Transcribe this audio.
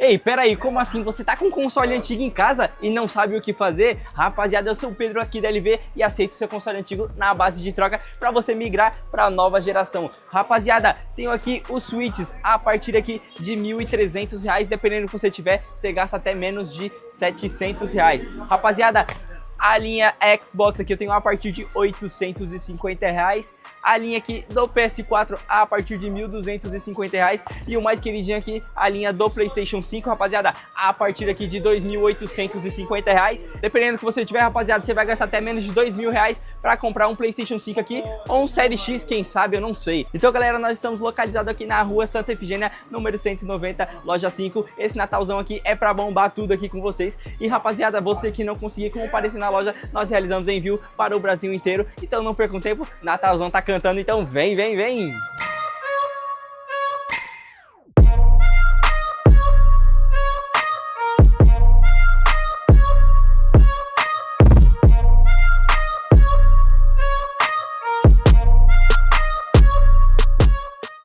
Ei, peraí, como assim? Você tá com um console antigo em casa e não sabe o que fazer? Rapaziada, eu sou o Pedro aqui da LV e aceito seu console antigo na base de troca para você migrar para a nova geração. Rapaziada, tenho aqui os Switches a partir aqui de R$ 1.300, dependendo do que você tiver, você gasta até menos de R$ 700. Rapaziada, a linha Xbox aqui eu tenho a partir de R$ 850. A linha aqui do PS4 a partir de R$ 1.250. E o mais queridinho aqui, a linha do PlayStation 5, rapaziada, a partir aqui de R$ 2.850. Dependendo do que você tiver, rapaziada, você vai gastar até menos de R$ 2.000 para comprar um PlayStation 5 aqui ou um Série X, quem sabe, eu não sei. Então, galera, nós estamos localizados aqui na rua Santa Efigênia, número 190, loja 5. Esse Natalzão aqui é para bombar tudo aqui com vocês. E, rapaziada, você que não conseguir comparecer na loja, nós realizamos envio para o Brasil inteiro. Então não percam tempo, Natalzão tá cantando, então vem, vem, vem!